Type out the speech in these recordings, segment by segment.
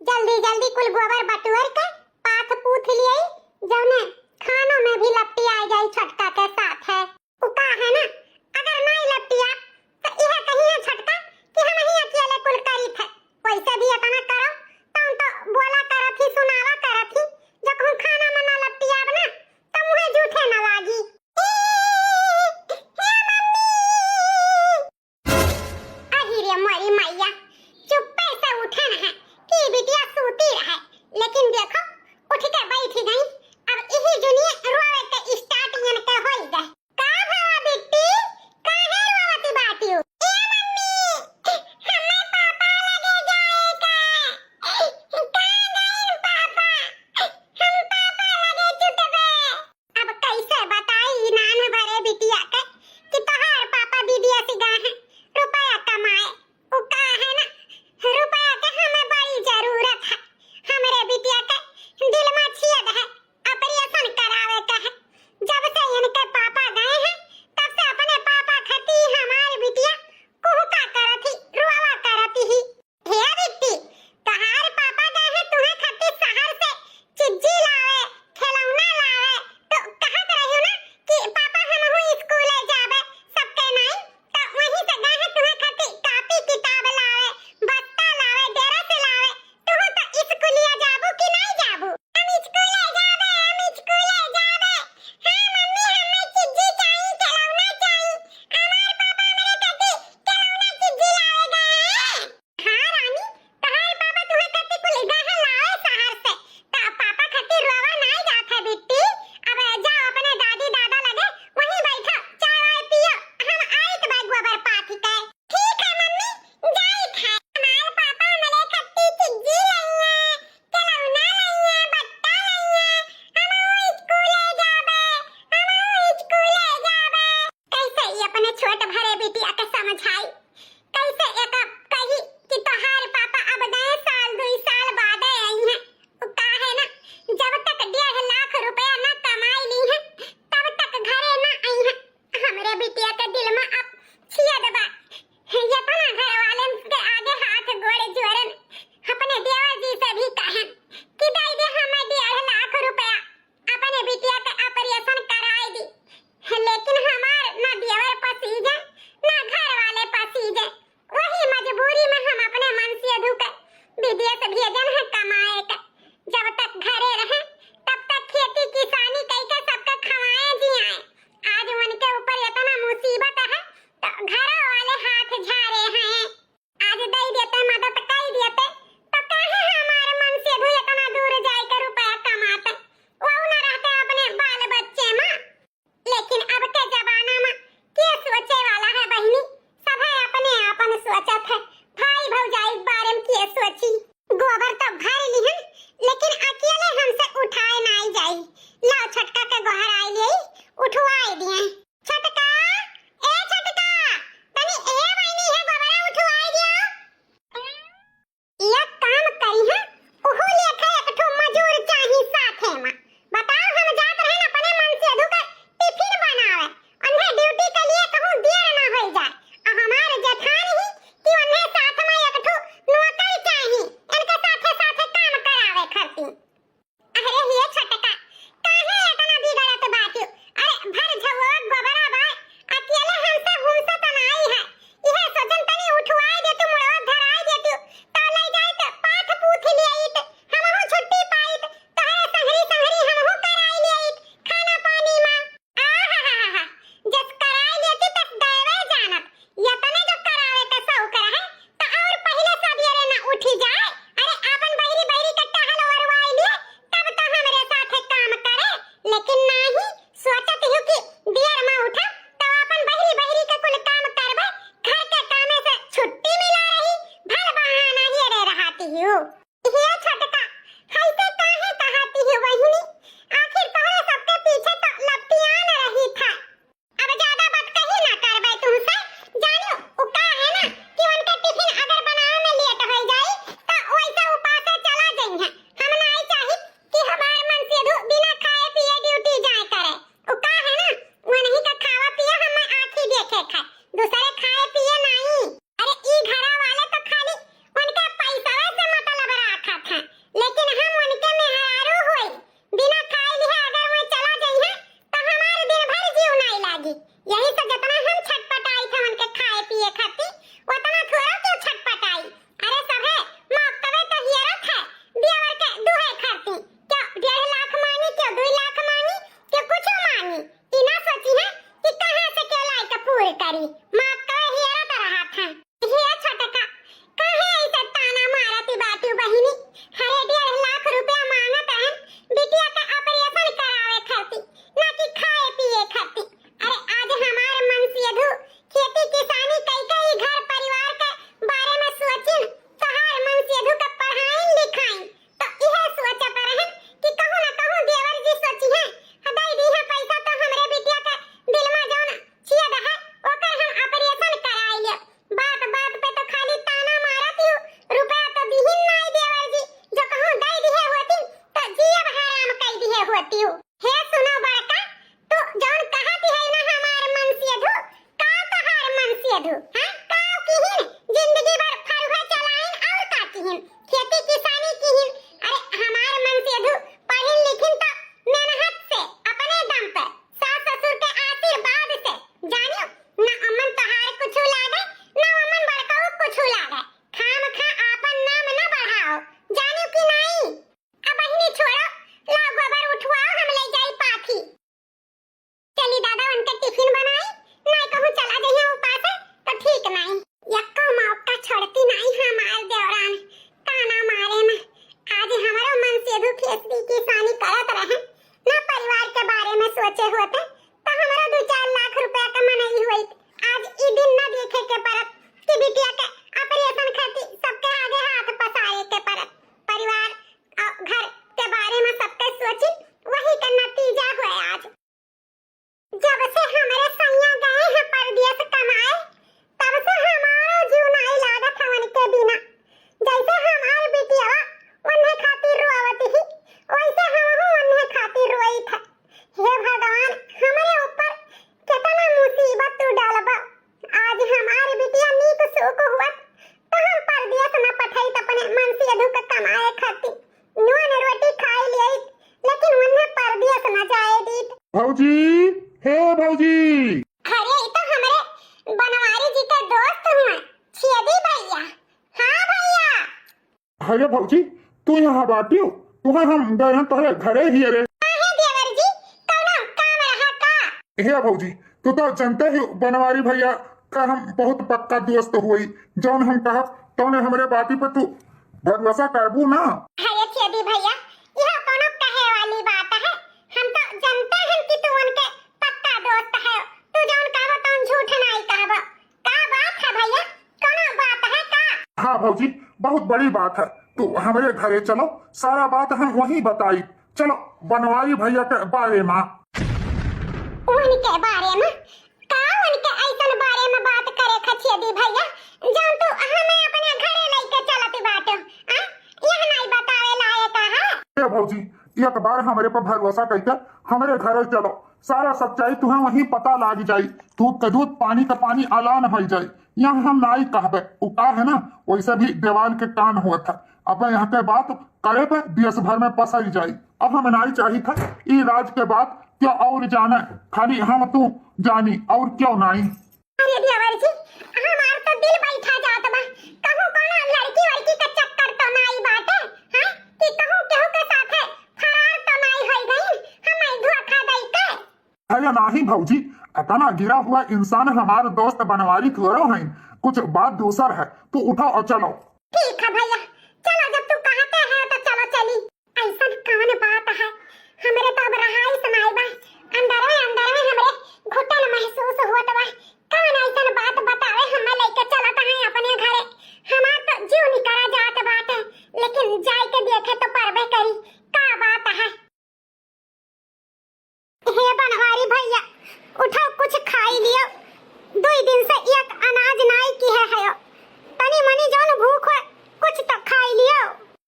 जल्दी जल्दी कुल गोबर बटुर के पाथ पूथ लिए जौने खानों में भी लपटी आ जाई छटका के साथ है। उका है ना, अगर नहीं लपटिया तो यह कहीं है छटका कि हम ही अकेले कुल करी थे। वैसे भी इतना करो तो बोला करत ही सुनावा करत ही जब हम खाना में ना लपटिया ना तो मुहे झूठे ना लागी। अहिरे मोरी मैया चुप्पे से उठे ना है कि बिटिया सूती रहे, लेकिन देखो उठ के बैठ गई। अब यही दुनिया रोवे के स्टार्ट यन के होई गए। का भवा बिट्टी काहे रोवती बाटियो? ए मम्मी हमें पापा लगे जाए का गए पापा, हम पापा लगे चुटबे। अब कैसे बताई नान भरे बिटिया के कि तोहार पापा दीदी से गए हैं रुपया कमाए। उ का है ना, रुपया के हमें बड़ी जरूरत है। हमरे बिटिया के दिल में छियद है, ऑपरेशन करावे का है। जब से इनके पापा गए हैं तब से अपने पापा खती हमारी बिटिया कुहुका करती रोवा करती ही। हे बिट्टी तहार पापा गए हैं तुम्हें खती शहर से चिज्जी लावे खिलौना लावे तो कहत रही ना कि पापा हम स्कूले जावे सबके नहीं, तो वहीं से गए हैं तुम्हें खती कॉपी किताब लावे बस्ता लावे ड्रेस लावे। तुम तो स्कूलिया जाबू कि नहीं जाबू? हम स्कूले जावे, हम स्कूले जावे। हां मम्मी हमें चिज्जी चाहिए खिलौना चाहिए, हमार पापा मेरे खती खिलौना चिज्जी लावे गए। हां रानी तहार पापा तुम्हें खती कुल गए हैं लावे शहर से, तो पापा खती रोवा नहीं जात है बिट्टी। अब जाओ अपने दादी दादा लगे वहीं बैठो चाय वाय पियो, हम आइत बा गोबर पाथी के। ठीक है मम्मी जाइत है। हमार पापा मेरे खती चिज्जी लइया खिलौना लइया बट्टा लइया, हम स्कूले जावे, हम स्कूले जावे। कैसे ये अपने छोट भरे बिटिया के समझाई, कैसे एक कही कि तोहार पापा अब 2 साल 2 साल बाद आई हैं। उ का है ना, जब तक 1.5 लाख रुपया ना कमाई ली है तब तक घरे ना आई है। हमरे बिटिया के दिल में अब छियद बा ये तो ना घर वाले के आगे हाथ गोड़ जोड़न अपने देवर जी से भी कहें कि दे दे हमें 1.5 लाख रुपया अपने बिटिया के ऑपरेशन कराई दी। लेकिन हमार ना देवर पसीजे ना घर वाले पसीजे, वही मजबूरी में हम अपने मन से धुके विदेश भेजन है कमाए के। जब तक घरे रहे तब तक खेती किसानी कई के सबके खवाए जी आए। आज उनके ऊपर इतना मुसीबत है तो घर वाले हाथ झारे हैं। आज दे देते मदद कर देते तो काहे हमारे मन से भी इतना दूर जाए कर रुपया कमाते, वो न रहते अपने बाल बच्चे में। लेकिन अब के जमाना में के सोचे वाला है बहनी, सब है अपने अपन सोचत है। भाई भौजाई बारे में के सोची, गोबर तो भर ली है लेकिन अकेले हमसे उठाए नहीं जाई। लाओ छटका के गोहर आई ले उठवाई दिए। छटका ए छटका तनी ए बहनी है गोबर उठवाई दियो। एक काम करी है ओहो लेखे एक ठो मजूर चाही साथे में। बताओ हम जात रहे न अपने मन से धुके टिफिन बनावे, उन्हें ड्यूटी के लिए कहूं देर ना हो जाए। और हमारे जेठान ही कि उन्हें साथ में एक ठो नौकर चाही, इनके साथे साथे काम करावे खरती। अरे ये छटका काहे इतना बिगड़त बाटियो? अरे भर झवो गोबरा बा अकेले हमसे हुंसे तनाई है। यह सजन तनी उठवाई दे तू मुड़वा धराई दे तू तो ले जाए तो पाथ पूथ लेइत हमहु छुट्टी पाइत तोहरे संगरी संगरी हमहु कराई लेइत खाना पानी में। आहा जस कराई लेती तब देवे जानत ये तने जो करावे के शौक रहे तो और पहले सवेरे ना उठी जाए। अरे अपन बहिरी बहिरी के टहल वरवाई ले तब तो हमरे साथे काम करे, लेकिन नहीं सोचत हूं कि देर में उठा तो अपन बहिरी बहिरी के कुल काम करबे, घर के कामे से छुट्टी मिला रही भल बहाना ही रे रहती हूं। ये छटका कैसे काहे कहती हूं बहिनी, आखिर तोहरे सबके पीछे तो लपटियां न रही था। अब ज्यादा बात कही ना करबे तुमसे, जानियो उ का है ना कि उनका टिफिन अगर बनावे में लेट हो जाई तो वैसा उपासे चला जाई है। हम नहीं चाही कि हमार मन से बिना खाए पिए ड्यूटी जाए करे। उ का है ना वो नहीं का खावा पिए हमें आंखी देखे खाए, दूसरे खाए पिए नहीं। अरे ई घरा वाले तो खाली उनके पैसा से मतलब हिन, खेती किसानी की हिन। अरे हमार मन से अधू पढ़िन लिखिन तो मेहनत से अपने दम पे सास ससुर के आशीर्वाद से जानियो ना अमन तहार कुछ लागे ना अमन बड़काऊ कुछ लागे। खाम खा आपन नाम न बढ़ाओ जानियो कि नहीं। अब बहिनी छोड़ो, ला गोबर उठवाओ, हम ले जाई पाथी। चली दादा उनके टिफिन बनाई, नहीं कहूं चला जइया उपास तो ठीक नहीं। यक्का मौका छोड़ती नहीं हमार देवरान, ताना मारे में। आज हमारो मन से दु खेती किसानी करत रहे ना परिवार के बारे में सोचे होते तो हमारा 2-4 लाख रुपया कमाई हुई। आज ई दिन न देखे के परत कि बिटिया के ऑपरेशन खातिर सबके आगे हाथ पसारे के परत। परिवार और घर के बारे में सबके सोची, वही का नतीजा हुआ आज। जब से हमारे सैया गए हैं परदेश कमाए, तब से हमारा जीव नहीं लागत हवन के बिना। जैसे हमारी बिटिया उन्हें खातिर रोवती ही, वैसे हम उन्हें खातिर रोई था। हे भगवान, हमारे ऊपर कितना मुसीबत तू डालबा। आज हमारी बिटिया नीक सुख हुआ तो हम परदेश न पठाई तो अपने मन से अधूक कमाए खातिर नून रोटी खाई ले, लेकिन उन्हें परदेश न जाए दी। भौजी, हे भौजी। अरे ये तो हमारे बनवारी जी के दोस्त हुए, छेदी भैया। हाँ भैया। अरे भौजी, तू यहाँ बाटी हो? तुम्हें हम गए हैं तोहरे घरे ही। अरे देवर जी, कौनो काम रहा का? हे भौजी, तू तो जानते ही बनवारी भैया का हम बहुत पक्का दोस्त हुई। जौन हम कहा तौने हमरे बाती पे तू भरोसा करबू ना। अरे छेदी भैया, यह कौनो कहे वाली बात है। हम तो जानते हैं कि तू उनके पक्का दोस्त है। तू जौन कहो तो झूठ नहीं कहबो। का बात है भैया? कौनो बात है का? हाँ भौजी, बहुत बड़ी बात है। तू हमारे घरे चलो, सारा बात हम वहीं बताई। चलो बनवारी भैया के बारे में। उनके बारे में का? उनके ऐसन बारे में बात करे खछेदी भैया जौन तू हमें अपने घरे लेके चलत बाटो। यह नहीं बतावे लायक है। ए भौजी, एक बार हमारे पर भरोसा करके हमारे घरे चलो, सारा सच्चाई तुम्हें वहीं पता लाग जाई। दूध का दूध, पानी का पानी आलान हो जाई। यहाँ हम नाई कहबे, उका है ना, वैसे भी देवाल के कान हुआ था। अब यहाँ के बात करे पे देश भर में पसर जाई। अब हम नाई चाहिए था ई राज के बात क्या और जाने, खाली हम तू जानी और क्यों नहीं। अरे देवर जी, हमार तो दिल बैठा जात बा। कहूं कोनो लड़की वड़की का चक्कर तो नहीं बाटे, हैं? कि कहूं केहू के साथे फरार तो नहीं होई गई, हमें धोखा दई के। अरे नहीं भौजी, इतना गिरा हुआ इंसान हमारे दोस्त बनवारी थोड़ो है। कुछ बात दूसर है, तू उठो और चलो। ठीक है भैया, चलो जब तू कहते हैं तो चलो चली। ऐसा कौन बात है? हमरे तो अब रहाई सुनाई बा। अंदर में हमरे घुटन महसूस होत बा। कौन ऐसा बात बतावे हमें लेके चलत है अपने घरे। हमार तो जीव निकरा जात बाटे, लेकिन जाय के देखे तो परबे करी का बात है। हे बनवारी भैया, उठो कुछ खाई लियो। 2 दिन से एक अनाज नहीं की है। तनी मनी जौन भूख है कुछ तो खाई लियो।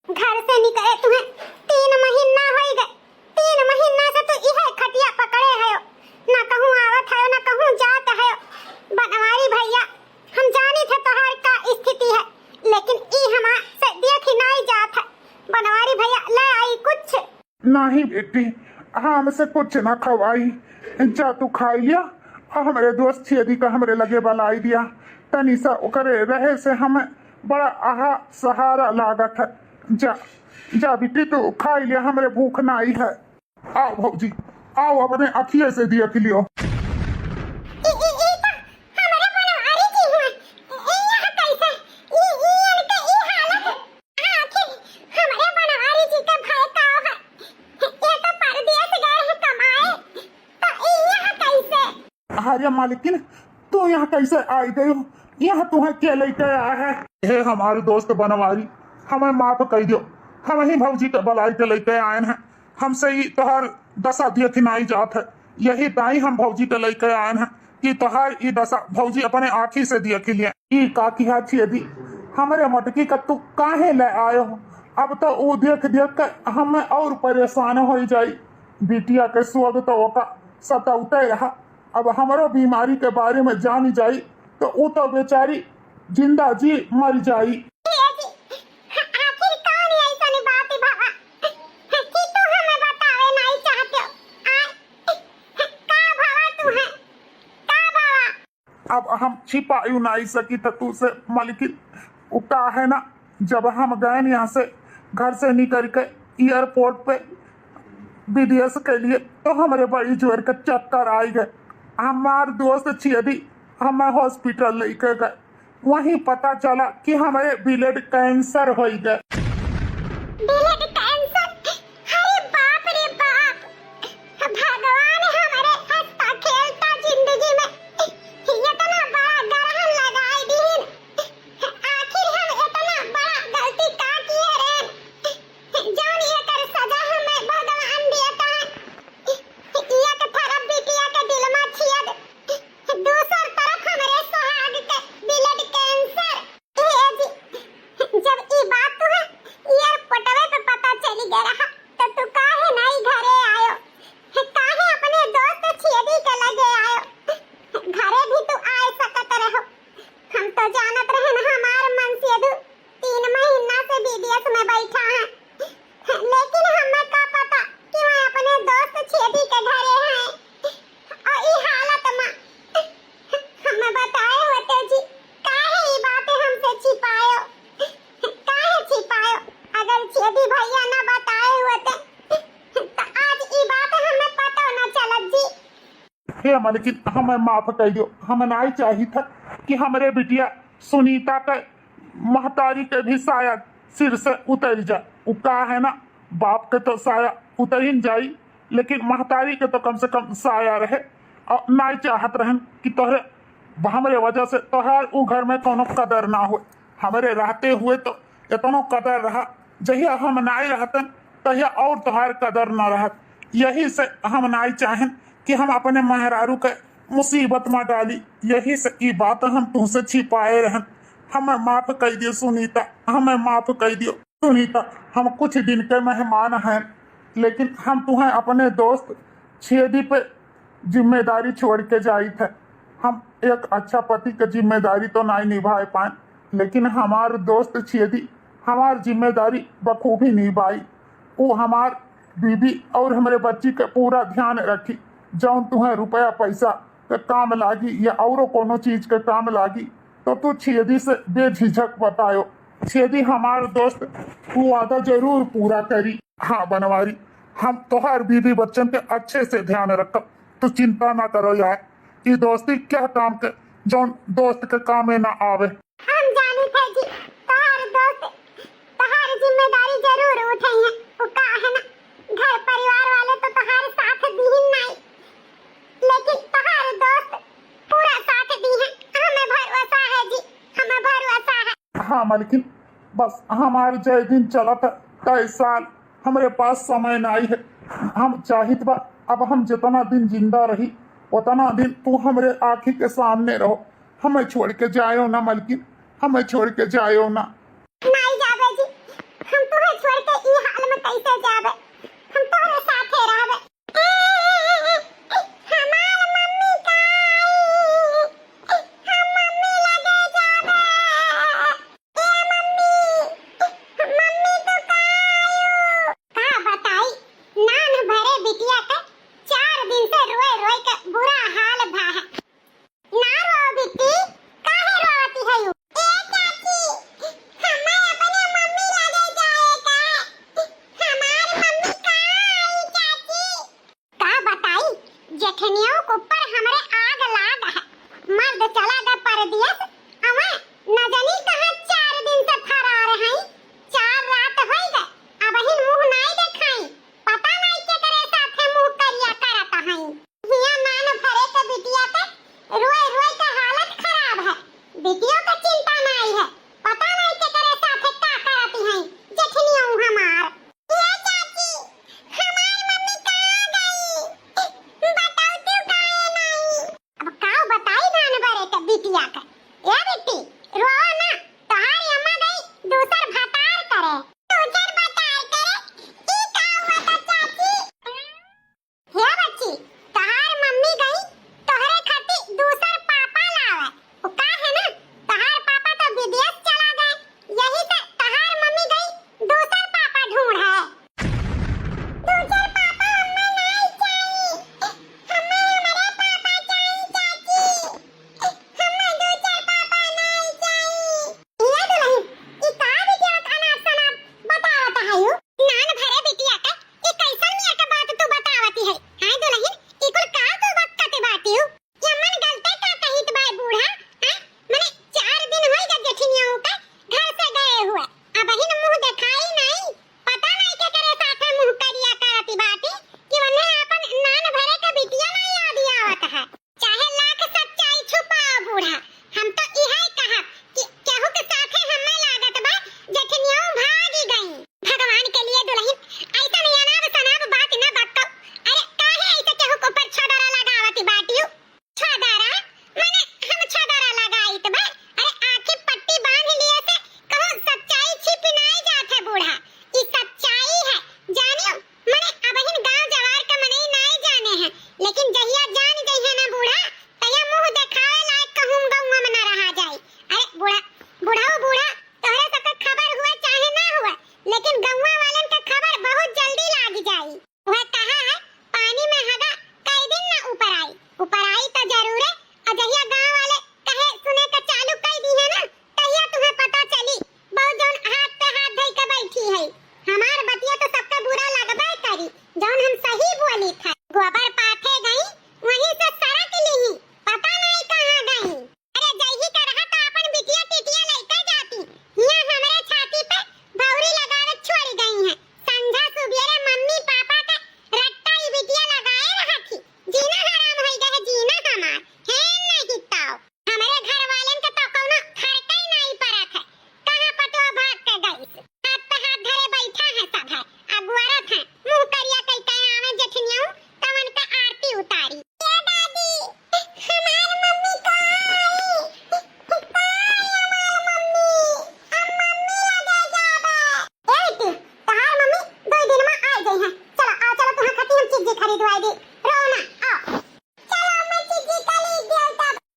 घर से निकले तुम्हें 3 महीना हो गए। 3 महीना से तो इहे खटिया पकड़े है, ना कहूं आवत है ना कहूं जात है। बनवारी भैया, हम जानी थे तोहार का स्थिति है, लेकिन ई हमार से देख नहीं जात है। बनवारी भैया ले आई कुछ? नहीं बेटी, हमसे कुछ ना खवाई। जा तू खाई लिया। हमारे दोस्त छेदी का हमरे लगे बलाई दिया। तनी सा ओकरे रहे से हमें बड़ा आहा सहारा लागत है। जा जा बेटी, तू खाई लिया, हमरे भूख ना आई है। आओ भौजी, आओ अपने अखिए से देख लियो। अरे मालिकिन, तू यहाँ कैसे आई गई हो? यहाँ तुम्हें क्या लेके आया है? हे हमारे दोस्त बनवारी, हमें माफ कर दो। हम ही भौजी के बलाई के लेके आए हैं। हमसे ही तोहर दशा देख नहीं जात है। यही ताई हम भौजी के लेके आए हैं कि तोहर ई दशा भौजी अपने आँखी से देख लिए। ई काकी है छेदी, हमारे मटकी का तू काहे ले आयो हो? अब तो वो देख देख कर हमें और परेशान हो जाई। बिटिया के स्वर्ग तो ओका सताउते रहा। अब हमारो बीमारी के बारे में जानी जाई तो वो तो बेचारी जिंदा जी मर जाई। अब हम छिपा यू नहीं सकी था तू से मलकिन। वो का है ना, जब हम गए यहाँ से घर से निकल के एयरपोर्ट पे विदेश के लिए तो हमारे बड़ी जोर के चक्कर आई गए। हमारे दोस्त छियदी हमें हॉस्पिटल लेके गए, वहीं पता चला कि हमारे ब्लड कैंसर हो गए। Blood cancer? अरे बाप रे बाप, भगवान हमारे हंसता खेलता जिंदगी में इतना बड़ा ग्रहण लगाई दीन। आखिर हम इतना बड़ा गलती का किए रे, जान ये कर सजा हमें भगवान देता है। एक तरफ बिटिया के दिल में छियद, दूसर तरफ हमारे सुहाग के ब्लड कैंसर। ए जी, जब ई बात तो है एयरपोर्ट पे पता चली गया रहा तो तू काहे नहीं घरे आयो, काहे अपने दोस्त छियदी के लगे आयो? घरे भी तू आ सकत रहो। हम तो जानत रहे ना हमार मन से 3 महीना से विदेश में बैठा है, लेकिन हमें का पता कि मैं अपने दोस्त छियदी के घरे हैं और ई हालत में हमें बताए होते जी। काहे ई बातें हमसे छिपायो, काहे छिपायो? अगर छियदी भैया ना बताए होते तो आज ई बात हमें पता न चलत जी। हे मलकिन हमें माफ कर दो, हमें नहीं चाहिए था कि हमारे बिटिया सुनीता के महतारी के भी शायद सिर से उतर जाए। वो का है ना, बाप के तो साया उतर ही जाई, लेकिन महतारी के तो कम से कम साया रहे। और नहीं चाहत रहन कि तोहरे हमारे वजह से तोहार वो घर में कोनो कदर ना हो। हमारे रहते हुए तो इतना कदर रहा, जहिया हम नहीं रहतन तहिया और तोहार कदर न रहत। यही से हम नहीं चाहें कि हम अपने मेहरारू के मुसीबत में डाली। यही से ये बात हम तुमसे छिपाए रहन। हमें माफ कर दियो सुनीता, हमें माफ कर दियो सुनीता। हम कुछ दिन के मेहमान हैं, लेकिन हम तुम्हें अपने दोस्त छेदी पे जिम्मेदारी छोड़ के जाई थे। हम एक अच्छा पति की जिम्मेदारी तो नहीं निभा पाए, लेकिन हमारे दोस्त छेदी हमारी जिम्मेदारी बखूबी निभाई। वो हमार बीबी और हमारे बच्ची का पूरा ध्यान रखी। जौन तुम्हें रुपया पैसा के काम लागी या और कोनो चीज के काम लागी तो तू छेदी से बेझिझक बतायो। छेदी हमारे दोस्त वो वादा जरूर पूरा करी। हाँ बनवारी, हम तोहार बीबी बच्चन के अच्छे से ध्यान रखब, तो चिंता ना करो यार। ये दोस्ती क्या काम के जौन दोस्त के काम में ना आवे। हम जाने थे जी तोहार दोस्त तोहार जिम्मेदारी जरूर उठाई है। वो का है ना, घर परिवार वाले तो तोहार साथ दीहिन नहीं, लेकिन तोहार दोस्त पूरा साथ दी है। हमें भरोसा है जी, हमें भरोसा है। हाँ मलकिन, बस हमारे जय दिन चला था कई साल हमारे पास समय नहीं है। हम चाहित बा अब हम जितना दिन जिंदा रही उतना दिन तू हमारे आँखी के सामने रहो। हमें छोड़ के जायो ना मलकिन, हमें छोड़ के जायो ना। नहीं जाबे जी, हम तुम्हें छोड़ के ई हाल में कैसे जाबे? हम तुम्हारे साथ ही रहबे। हमार मम्मी का हम मम्मी लगे जाबे। ए मम्मी, मम्मी तो कायो का बताई। नान भरे बिटिया के 4 दिन से रोए रोए के बुरा हाल भा है। ना रो बिटी, काहे रोती है यू? ए चाची,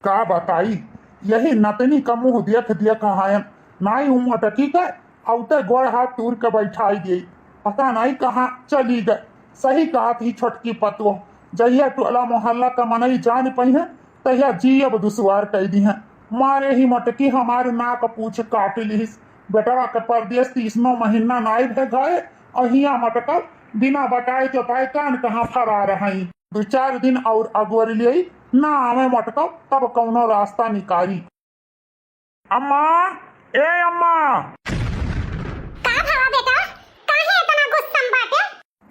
का बताई, यही नतनी का मुंह देख दिया कहायन नाई उमटकी के औते गोड़ हाथ टूर के बैठाई गई, पता नहीं कहाँ चली गए। सही कहा थी छोटकी पतुओ, जहिया टोला मोहल्ला का मनई जान पई है तहिया जीब दुसवार कह दी है। मारे ही मटकी हमारे नाक पूछ काट लीस, बेटवा के परदेश 30 महीना नाई भे गए और हिया मटकल बिना बताए चौपाए कान कहाँ फरा रही। 2-4 दिन और अगवर लिए ना हमें मटकल तब कौनो रास्ता निकाली। अम्मा, ए अम्मा, का भावा बेटा, काहे इतना गुस्सा में बाटे?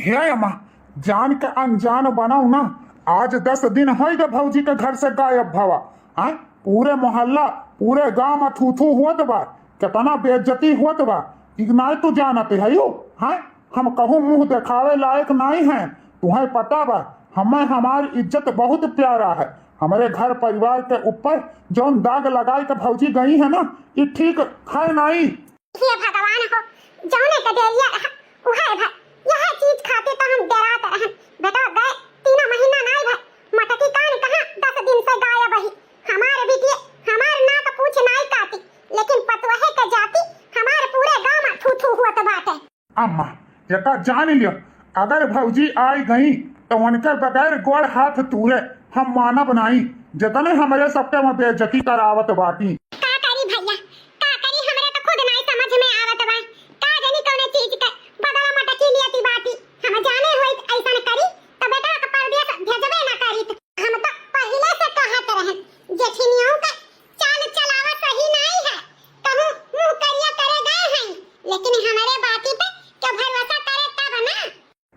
हे अम्मा, जान के अनजान बनाऊ ना, आज 10 दिन हो गए भौजी के घर से गायब भवा। हाँ, पूरे मोहल्ला पूरे गांव में थू थू हुआ बा, कितना बेइज्जती हुआ बा, इग्नाई तू जानते है यो। हाँ, हम कहूँ मुंह दिखावे लायक नहीं है, तुम्हें पता बा हमें हमारी इज्जत बहुत प्यारा है। हमारे घर परिवार के ऊपर जो दाग लगाई के भौजी गई है ना, ये ठीक है नहीं। हे भगवान हो, जौने के देरिया रहा उहे भाई, यह चीज खाते तो हम डराते रहन। बेटा गए 3 महीना नहीं भाई, मटकी कान कहां 10 दिन से गायब रही। हमारे बिटिया हमार ना तो पूछ नहीं काटी, लेकिन पतवहे के जाती हमारे पूरे गांव में थू थू हुआ बाटे। अम्मा यका जान लियो, अगर भौजी आई गई तो उनके बगैर गोड़ हाथ तूरे हम मानब नहीं, जितने हमारे सबके में बेइज्जती करावत बाटी। का करी भैया, का करी, हमरे तो खुद नहीं समझ में आवत बा। का जानी कौन चीज के बदला मटकी लियती बाटी, हम जाने होई ऐसन करी तो बेटा के परदेश भेजबे ना करी। हम तो पहले से कहत रहन जेठिनियों का चाल चलावा सही नहीं है, कहूं मुंह करिया करे गए हैं, लेकिन हमारे बाती पे क्यों भरोसा करे तब ना।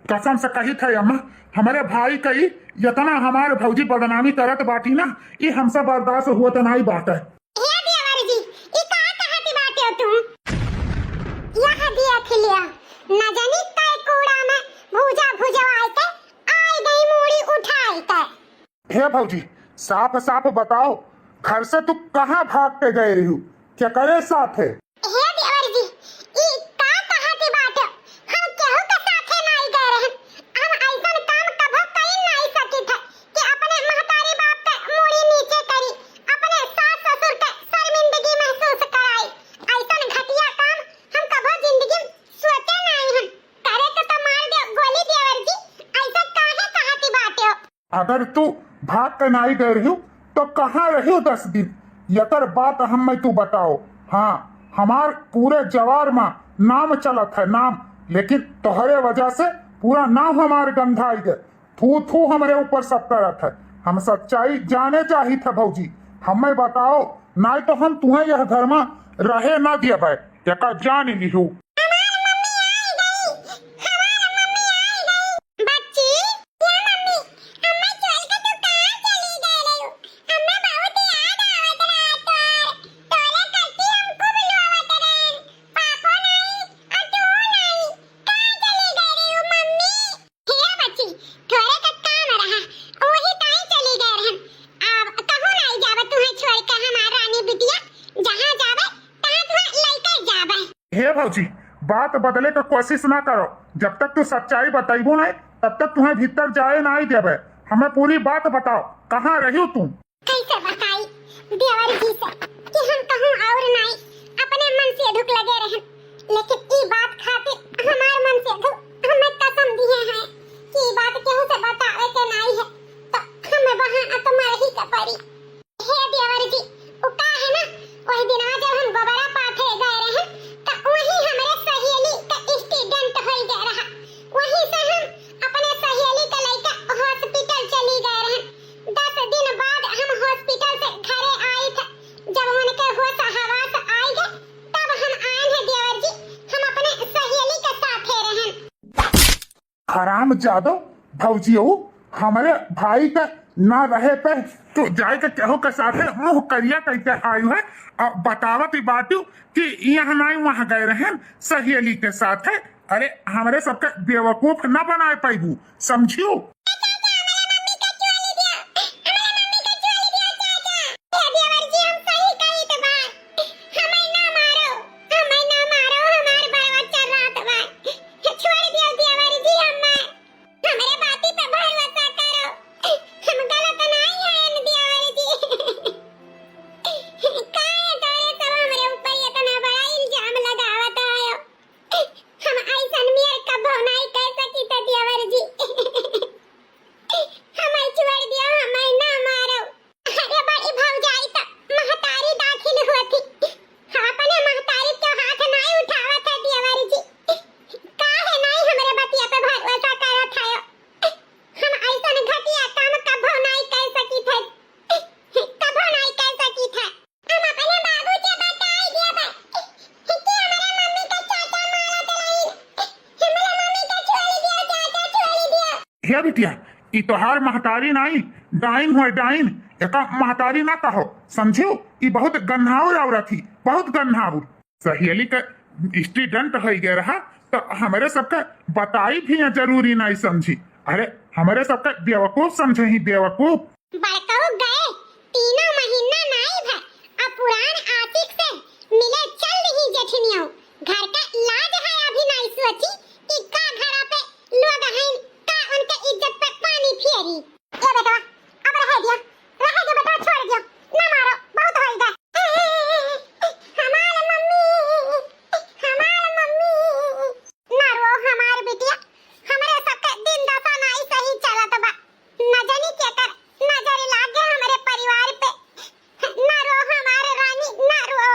कसम से कही थे अम्मा, हमारे भाई कही इतना हमारे भौजी बदनामी करत बाटी ना, ये हमसे बर्दाश्त हुआ तो नहीं बात है। हे देवर जी, ई का कहती बाटे हो तुम? यह दिया खिलिया न जानी काय कूड़ा में भूजा भुजवाए के आई गई मूड़ी उठाई के। हे भौजी, साफ साफ बताओ, घर से तू कहाँ भाग के गए रही, क्या करे साथ है? हे देवर जी, ई का कहती बाटे? हम केहू के साथे नहीं गए रहन। हम ऐसन काम कभो कई नहीं सकी थे कि अपने महतारी बाप के मूड़ी नीचे करी, अपने सास ससुर के शर्मिंदगी महसूस कराई। ऐसन घटिया काम हम कभो जिंदगी में सोचे नहीं हन। करे तो मार दे गोली देवर जी, ऐसा काहे कहती बाटे हो? अगर तू भाग के नहीं गए रही तो कहाँ रही 10 दिन, यकर बात हम तू बताओ। हाँ, हमार पूरे जवार में नाम चलत है नाम, लेकिन तोहरे वजह से पूरा नाम हमारे गंधाई गए, थू थू हमारे ऊपर सब करत है। हम सच्चाई जाने चाहिए थे भौजी, हमें बताओ, नहीं तो हम तुम्हें यह घर में रहे ना दिया भाई, यका जान ही नहीं। हे भौजी, बात बदले का कोशिश ना करो, जब तक तू सच्चाई बताइबो नहीं तब तक तुम्हें भीतर जाए नहीं देवे। हमें पूरी बात बताओ, कहाँ रही हो तुम? कैसे बताई देवर जी से कि हम कहूं और नहीं, अपने मन से दुख लगे रहन, लेकिन ई बात खातिर हमार मन से दुख हमें कसम दिए हैं कि ई बात केहू से बतावे के नहीं है, तो हमें वहां आत्मा रही के पड़ी। हे देवर जी, उ का है ना, वही दिन जब हम गोबरा पाथे गए रहे तो वही हमारे सहेली का एक्सीडेंट हो गया रहा। वहीं से हम अपने सहेली के लेकर हॉस्पिटल चली गए रहे। 10 दिन बाद हम हॉस्पिटल से घरे आए थे। जब उनके होश हवास आए गए तब हम आए हैं देवर जी, हम अपने सहेली के साथ रहन। हराम जादो भौजियो, हमारे भाई का ना रहे पे तो जाए के केहू के साथ मुंह करिया कहते आयु है। अब बतावत बाटू कि यहाँ नहीं वहां गए रहे सहेली के साथ है। अरे हमारे सबके बेवकूफ न बनाए पाइबू, समझियो। हे बिटिया ई तोहार महतारी नहीं डाइन हुए डाइन एका महतारी ना कहो समझो ई बहुत गन्हाउर औरत थी बहुत गन्हाउर सहेली का स्टूडेंट हो गया रहा तो हमारे सबका बताई भी जरूरी नहीं समझी अरे हमारे सबका बेवकूफ समझे ही बेवकूफ बड़काऊ गए तीनों महीना नहीं भर अब पुरान आतिक से मिले चल रही जेठनियों घर का लाज है अभी नहीं सोची कि का घर पे लोग हैं का उनके इज्जत पे पानी फेरी ए बेटा अब रह दिया बेटा छोड़ दियो ना मारो बहुत हो गए हमारे मम्मी ना रो हमार बिटिया हमारे सबका दिन दशा नहीं सही चला तो बा न जानी क्या कर नजर लागे हमारे परिवार पे ना रो हमारे रानी ना रो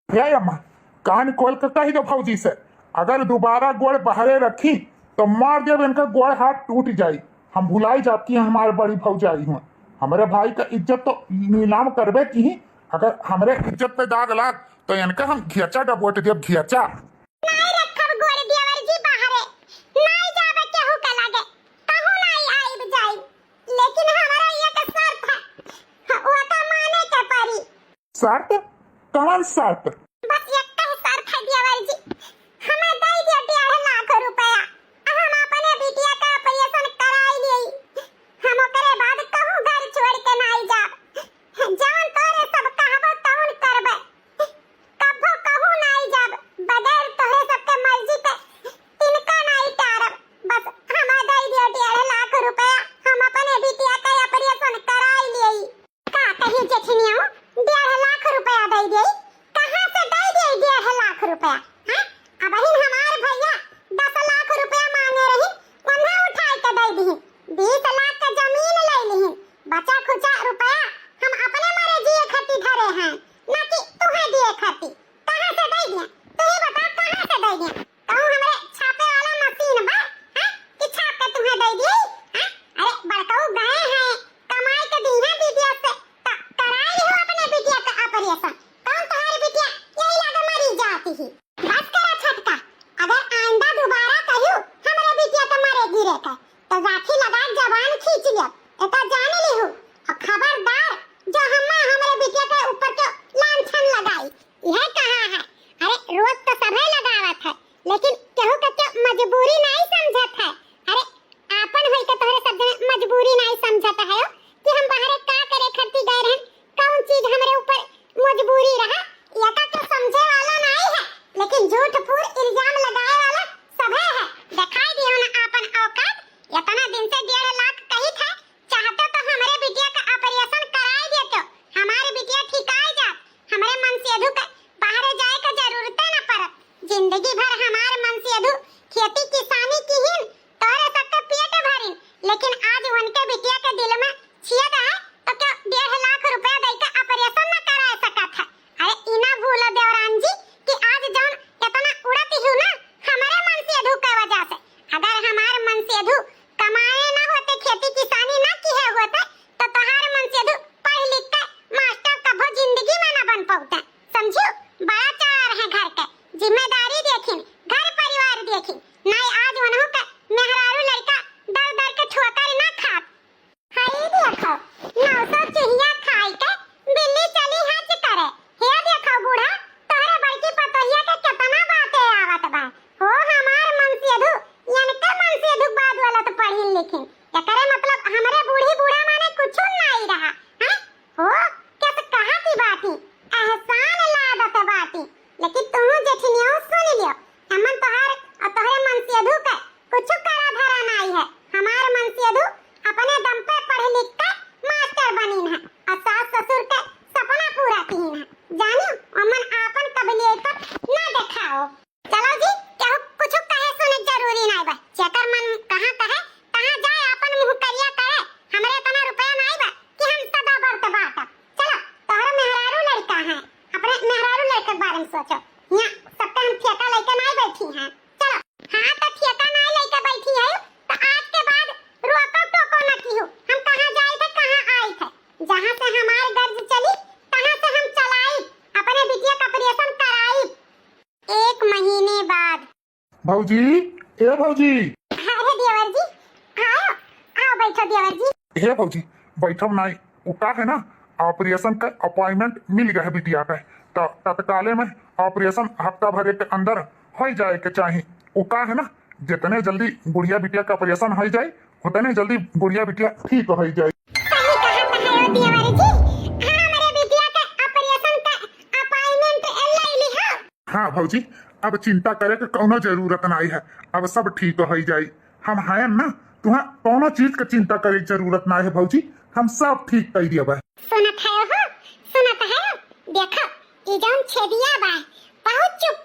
हे अम्मा कान खोल कर कही दो फौजी से अगर दोबारा गोड़ बहरे रखी तो मार जब इनका गोड़ हाथ टूट जाई हम भुलाई जाती हैं हमारे बड़ी फौजाई हुए हमारे भाई का इज्जत तो नीलाम करबे की ही अगर हमारे इज्जत पे दाग लाग तो इनका हम घियचा डबोट देव घियचा नहीं रखब गोड़ देवर जी बाहरे नहीं जाबे केहू का लागे कहू नहीं आइब जाई लेकिन हमारा ये का शर्त है वो का माने के परी शर्त कौन शर्त बस एक का शर्त है देवर जी हमें दे दिया 1.5 लाख रुपया हम अपने बिटिया का ऑपरेशन कराई ली हम ओकरे बाद कहू घर छोड़ के नहीं जाब जान तोरे सब कहबो तौन करबे कभो कहू नहीं जाब बगैर तोरे सबके मर्जी पे इनका नहीं टारब बस हमें दे दिया 1.5 लाख रुपया हम अपने बिटिया का ऑपरेशन कराई ली का कही जेठनिया 1.5 लाख रुपया दे दे कहां से दे दे 1.5 लाख रुपया हां अब ही हमारे भैया 10 लाख रुपया मांगे रही उन्हें उठाई के दे दी 20 लाख का जमीन ले ली बचा खुचा रुपया हम अपने मारे जिए खती धरे हैं ना कि तुम्हें दिए खती कहां से दे दिया तू ही बता कहां से दे दिया कहूं हमारे छापे वाला मशीन बा हां कि छाप के तुम्हें दे दी हां अरे बड़काऊ गए हैं कमाई के दी है बिटिया से कराई हो अपने बिटिया का ऑपरेशन कौन तुम्हारी बिटिया यही लागे मरी जाती ही बस करा छटका अगर आइंदा दोबारा कहूं हमारे बिटिया के मारे गिरे का तो राखी लगा जवान खींच लिया एता जान ली हूं और खबरदार जो हमारे बिटिया के ऊपर के लांछन लगाई यह कहां है अरे रोज तो सभे लगावत है लेकिन केहू के मजबूरी नहीं समझत है अरे आपन होई के तोहरे सब जने मजबूरी नहीं समझत है कि हम बाहर का करे खर्ची गए रहन कौन चीज हमरे ऊपर मजबूरी रहा या का समझे वाला नहीं है लेकिन झूठ फूट इल्जाम लगाए वाला सभे है दिखाई दियो ना आपन औकात इतना दिन से 1.5 लाख कही था चाहते तो हमारे बिटिया का ऑपरेशन कराई देते हमारे बिटिया ठिकाई जात हमारे मन से अधू का बाहर जाए का जरूरत न पड़त जिंदगी भर हमारे मन से अधू खेती किसानी की ही तोरे सबके पेट भरिन लेकिन आज उनके बिटिया के दिल में छियद है तो क्या 1.5 लाख रुपया दे के ऑपरेशन न करा सकत है अरे इना भूल देवरान जी कि आज जौन इतना उड़त ही ना हमारे मन से अधू का वजह से अगर हमारे मन से अधू कमाए ना होते खेती किसानी ना की है होते तो तोहार मन से अधू पढ़ लिख के मास्टर कभो जिंदगी में ना बन पाते समझियो बड़ा चार है घर के जिम्मेदारी देखिन घर परिवार देखिन नहीं आज उन्हों का मेहरारू लड़का दर दर के ठोकर ना खात हाय देखो 900 चिड़िया खाई के बिल्ली चली हज करे हे देखो बूढ़ा तोरे बड़की पतोहिया के कितना बातें आवत बा हो हमार मन से अधू इनके मन से अधू बाद वाला तो पढ़ी लिखिन एकरे मतलब हमरे बूढ़ी बूढ़ा माने कुछ नहीं रहा हैं हो कैसे कहा की बाती एहसान लादत बाती लेकिन तू जेठनियो सुन लियो हमन तोहार और तोहरे मन से अधू के कुछ करा धरा नहीं है हमार मन से अधू अपने दम पे पढ़ लिख के मास्टर बनिन है और सास ससुर के सपना पूरा कीन है जानियो अमन आपन काबिलियत ना दिखाओ चलो जी क्या कुछ कहे सुने जरूरी नहीं बा जेकर मन कहां कहे कहां जाए अपन मुंह करिया करे हमरे इतना रुपया नहीं बा कि हम सदा बरत बात चलो तोहर मेहरारू लड़का है अपने मेहरारू लड़के बारे में सोचो यहां सबका हम ठेका लेके नहीं बैठी हैं चलो हां तो ठेका नहीं लेके बैठी है तो आज के बाद रोको टोको न की हो हम कहां जाए थे कहां आए थे जहां से हमार गर्ज चली कहां से हम चलाई अपने बिटिया का ऑपरेशन कराई 1 महीने बाद भौजी ए भौजी अरे देवर जी आओ देवर जी। हे भौजी बैठम नहीं उका है ना ऑपरेशन का अपॉइंटमेंट मिल गया है बिटिया का, तो तत्काले में ऑपरेशन हफ्ता भर के अंदर हो जाए के चाहिए। उका है ना जितने जल्दी गुड़िया बिटिया का ऑपरेशन हो जाए उतने जल्दी गुड़िया बिटिया ठीक हो जाए। सही कहा है देवर जी। हमारे बिटिया का ऑपरेशन का अपॉइंटमेंट ले ली हो। हाँ भौजी अब चिंता करे के कोनो जरूरत नहीं है, अब सब ठीक हो जाए। हम हैं ना, तुम्हें कोनो चीज की चिंता करे की जरूरत नहीं है भौजी, हम सब ठीक कर दिया बा। सुनत है हो, सुनत है। देखो ये जौन छेदिया बा बहुत चुप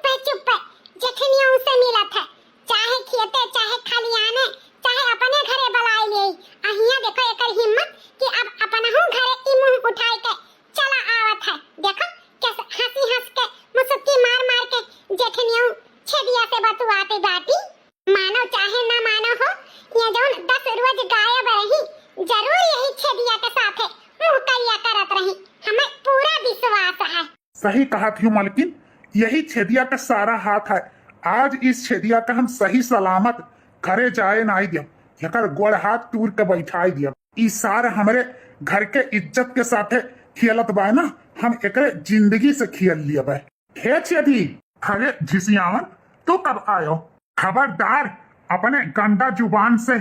जखनियों से मिलत है, चाहे खेते चाहे खलियाने चाहे अपने घरे बुलाए ले। अहिया देखो एकर हिम्मत कि अब अपनहु घरे ई मुंह उठाए के चला आवत है। देखो कैसे हंस के मुसुक्की मार के जखनियों छेदिया से बतुआते बाटी। मानो चाहे ना मानो हो, ये जौन 10 रोज गायब रही जरूर यही छेदिया के साथ मुंह करिया करत रही, हमें पूरा विश्वास है। सही कहा थी मालकिन, यही छेदिया का सारा हाथ है। आज इस छेदिया का हम सही सलामत घरे जाए नहीं दिया, एकर गोड़ हाथ टूर के बैठाई दिया। ई सार हमारे घर के इज्जत के साथे खेलत बा ना, हम एकरे जिंदगी से खेल लिया बा। हे छेदी, अरे झिसियावन तू कब आयो? खबरदार अपने गंदा जुबान से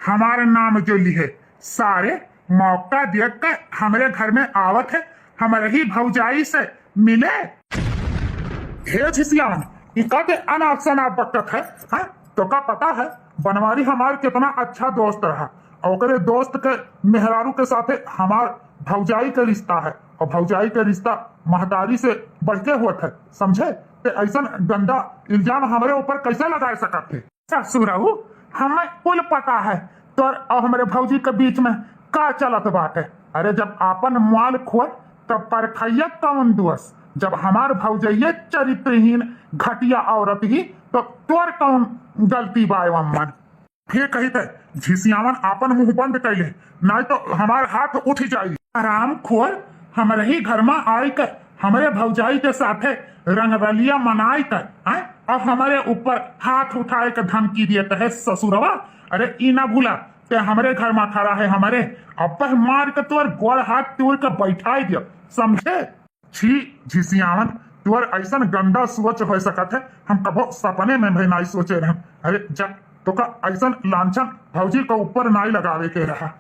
हमारे नाम जो लिहे, सारे मौका देख कर हमारे घर में आवत है हमारे ही भौजाई से मिले। हे झिसियावन इका के अनाप शनाप बकत है, हाँ? तो का पता है बनवारी हमार कितना अच्छा दोस्त रहा, और ओकरे दोस्त के मेहरारू के साथे हमार भौजाई का रिश्ता है, और भौजाई का रिश्ता महतारी से बढ़ के हुआ है, समझे? ते ऐसा गंदा इल्जाम हमारे ऊपर कैसे लगा सकते थे? ससुराऊ हमें कुल पता है तोर और हमारे भौजी के बीच में का चलत बात है। अरे जब आपन माल खोल तब परखैया कौन दोष? जब हमार भौजैये चरित्रहीन घटिया औरत ही तो तोर कौन गलती बायवन? फिर कही थे झिसियावन आपन मुंह बंद कैले, नहीं तो हमार हाथ उठ जाये। आराम खोल हमारे ही घर में आई कर हमारे भौजाई के साथे रंगरलिया मनाई कर, अब हमारे ऊपर हाथ उठाए के धमकी दिए है ससुरवा। अरे ई ना भूला कि हमारे घर में खड़ा है हमारे, अब मार के तोर गोड़ हाथ तोड़ के बैठाई दिया, समझे? छी झिसियावन तोर ऐसा गंदा सोच हो सकत है, हम कबो सपने में भी नहीं सोचे रहे। अरे जब तो का ऐसा लांछन भौजी के ऊपर नहीं लगावे के रहा।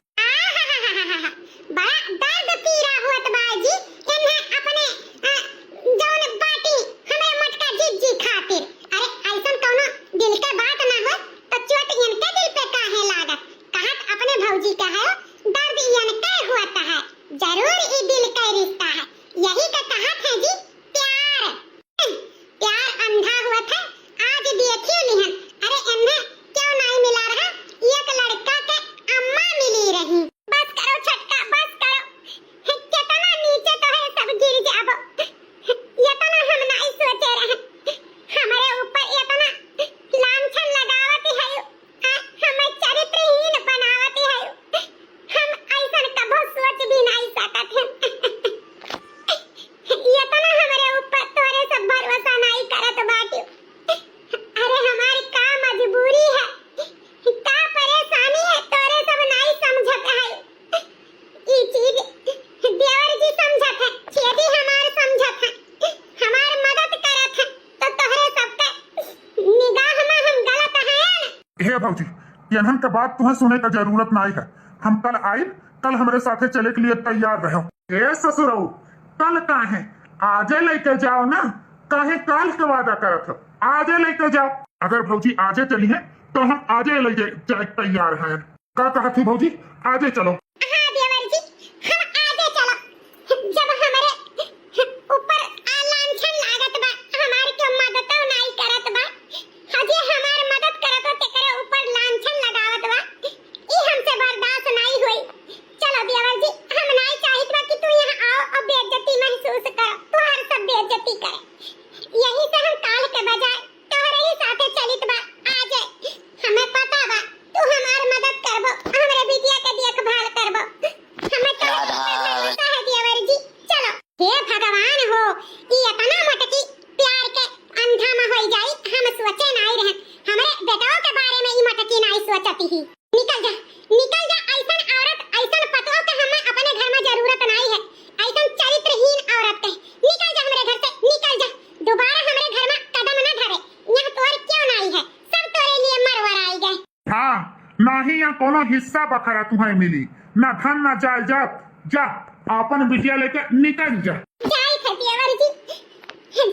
भौजी यहन के बाद तुम्हें सुने का जरूरत नहीं है, हम कल आए, कल हमारे साथे चले के लिए तैयार रहो। ए ससुरऊ कल काहे आजे लेके जाओ ना, काहे काल के वादा करत हो, आजे लेके जाओ। अगर भौजी आजे चली है तो हम आजे ले जाए तैयार हैं। का कहा थी भौजी आजे चलो? हमें पता बा तू हमार मदद करबो, हमरे बिटिया के देखभाल करबो। ना ही यहाँ कोनो हिस्सा बखरा तुम्हें मिली, ना धन ना जायदाद। जा अपन बिटिया लेकर निकल जा। जाई था देवर जी,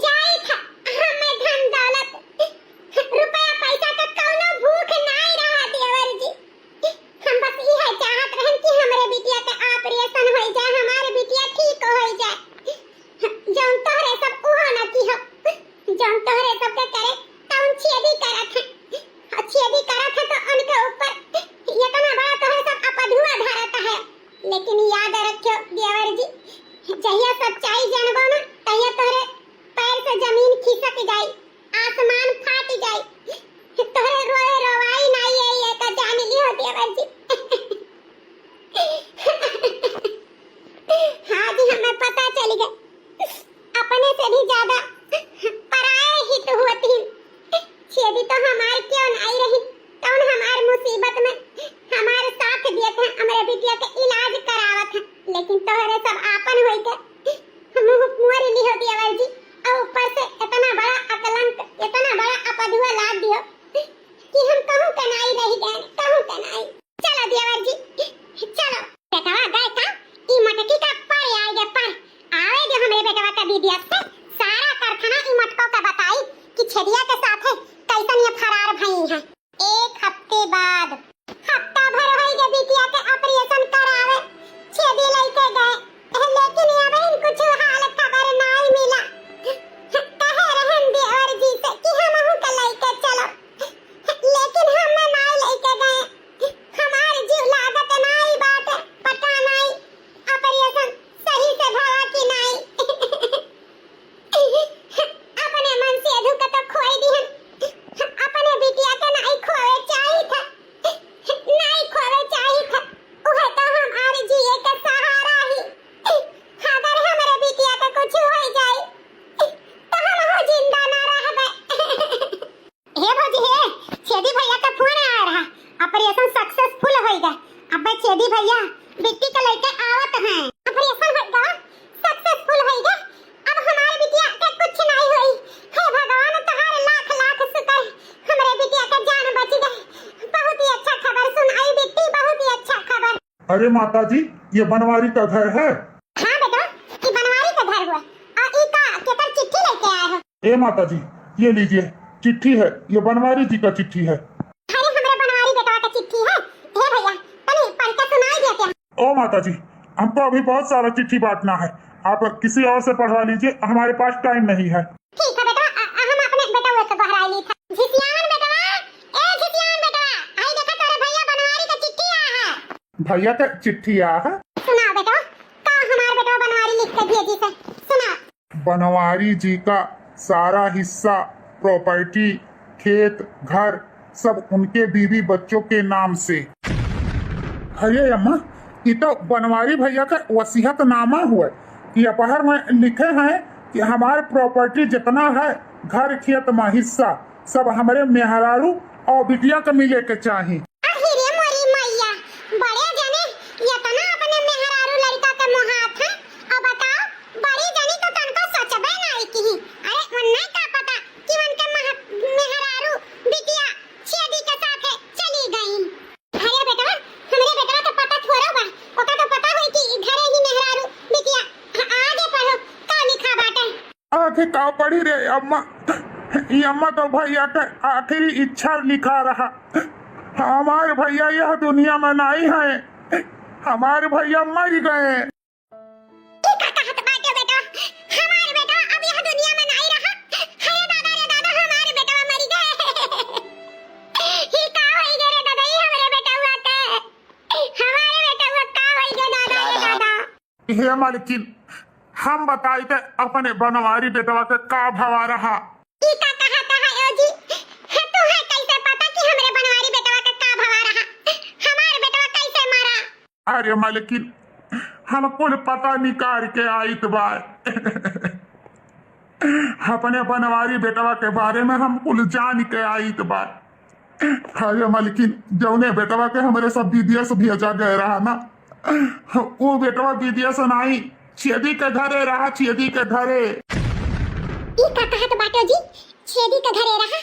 जाई था। हमें धन दौलत रुपया पैसा का कौनो भूख नहीं रहा देवर जी। हम बस यह चाहत रहन कि हमरे बिटिया का ऑपरेशन हो जाए, हमारे बिटिया ठीक हो जाए। जौन तोहरे सब उहा न की हो, जौन तोहरे सब के करे तौन छेदी करत है। छेदी करत है तो उनके ऊपर इतना बड़ा तोहरे सब अपधुआ धरत है। लेकिन याद रखियो देवर जी, जहिया सच्चाई जानबो ना तहिया तोहरे पैर से जमीन खिसक जाई, आसमान फाट जाई। तोहरे रोए रोवाई नहीं है ये का जान लियो देवर जी। हाँ जी, हमें पता चल गया अपने से भी ज्यादा पराये हित होती। छेदी तो हमारे क्यों नहीं रही, कौन हमारे मुसीबत में हमारे साथ दिए थे, हमारे बिटिया के इलाज करावत है। लेकिन तोहरे सब आपन होई के मुंह मोरी लियो देवर जी, और ऊपर से इतना बड़ा अकलंक, इतना बड़ा अपधुआ लाद दियो कि हम कहूं के नहीं रही गए, कहूं के नहीं। चलो देवर जी, चलो। बेटवा गए का ई मटकी का पर आए गे, पर आवे जो हमरे बेटवा का बिटिया से सारा कारखाना ई मटको का बताई कि छेदिया के साथ कैसन ये फरार भई है। एक हफ्ते बाद, हफ्ता भर होई गे बिटिया के ऑपरेशन करावे, छेदी लेके गए, लेकिन अबे कुछ हाल खबर नहीं मिला। कहे रहन देवर जी से कि हमहु के लेके चलो, लेकिन हम नहीं लेके गए। हमार जीव लागत नहीं बात, पता नहीं ऑपरेशन सही से भवा कि नहीं। अपने मन से अधू का तो खोई दिहन, अपने बिटिया के नहीं खोए चाहिए था, नहीं खोए चाहिए था। उहे तो हम आर जिए के सहारा ही। अगर हमारे बिटिया के कुछ हो जाए तो हम हो जिंदा ना रहबे। हे भौजी हे, छेदी भैया का फोन आ रहा, ऑपरेशन सक्सेसफुल हो गया। अब छेदी भैया बिट्टी के लेके आवत हैं, ऑपरेशन हो गया, सक्सेसफुल हो गया। अब हमारे बिटिया के कुछ नहीं होई। हे भगवान, तुम्हारे लाख लाख शुक्र, हमारे बिटिया का जान बच गई। बहुत ही अच्छा खबर सुनाई बिट्टी, बहुत ही अच्छा खबर। अरे माताजी, ये बनवारी का घर है? हाँ बेटा, ये बनवारी का घर हुआ। और ई का केकर चिट्ठी लेके आए हो? ए माताजी, ये लीजिए चिट्ठी है, ये बनवारी जी का चिट्ठी है। अरे हमारे बनवारी बेटा का चिट्ठी है। हे भैया, तनी पढ़ के सुनाई देते। ओ माताजी, हमको अभी बहुत सारा चिट्ठी बांटना है, आप किसी और से पढ़वा लीजिए, हमारे पास टाइम नहीं है। ठीक है बेटा, हम अपने बेटा से बहरा ली था। झिसियान बेटा, ए झिसियान बेटा, आई देखा तेरे भैया बनवारी का चिट्ठी आया है। भैया का चिट्ठी आया है? सुना बेटा, का हमारे बेटा बनवारी लिख के भेजी से, सुना। बनवारी जी का सारा हिस्सा, प्रॉपर्टी, खेत, घर सब उनके बीवी बच्चों के नाम से। अरे अम्मा, ये तो बनवारी भैया का वसीयतनामा हुआ। ये अपहर में लिखे हैं कि हमारे प्रॉपर्टी जितना है, घर खेत में हिस्सा सब हमारे मेहरारू और बिटिया के मिले के चाहिए। अहिरे मोरी मैया, बड़े जने इतना अपने मेहरारू लड़का के मोहात है। अब बताओ, बड़ी जनी तो तनको सचबे नहीं की। अरे उन्हें क्या पता कि उनके मेहरारू बिटिया छेदी के साथ चली गई। अरे बेटा, हमरे बेटा का पता थोड़ा बा, ओका तो पता होई कि घरे ही मेहरारू बिटिया। आगे पढ़ो, का लिखा बाटे? आगे का पढ़ी रे अम्मा, ये अम्मा तो भैया का आखिरी इच्छा लिखा रहा। हमारे भैया यह दुनिया में नहीं है, हमारे भैया मर गए। का कहत बाटे बेटा, हमारे बेटा अब यह दुनिया में नहीं रहा। अरे दादा रे दादा, हमारे बेटा मर गए। ही का होई गे रे दादा, ही हमारे बेटा हुआ के, हमारे बेटा हुआ का होई गे दादा रे दादा। हे मालकिन, हम बताई थे अपने बनवारी बेटवा के का भवा रहा। ई का कहता है ओ जी, तू है कैसे पता कि हमरे बनवारी बेटवा का का भवा रहा? हमारे बेटवा कैसे मरा? अरे मालकिन, हम कुल पता निकाल के आइत बार। अपने बनवारी बेटवा के बारे में हम कुल जान के आइत बार। अरे मालकिन, जौने बेटवा के हमारे सब दीदिया से भेजा गए रहा ना, वो बेटवा दीदिया से नहीं, छेदी के घरे रहा, छेदी के घरे। ई का कहत बाटो जी, छेदी के घरे रहा?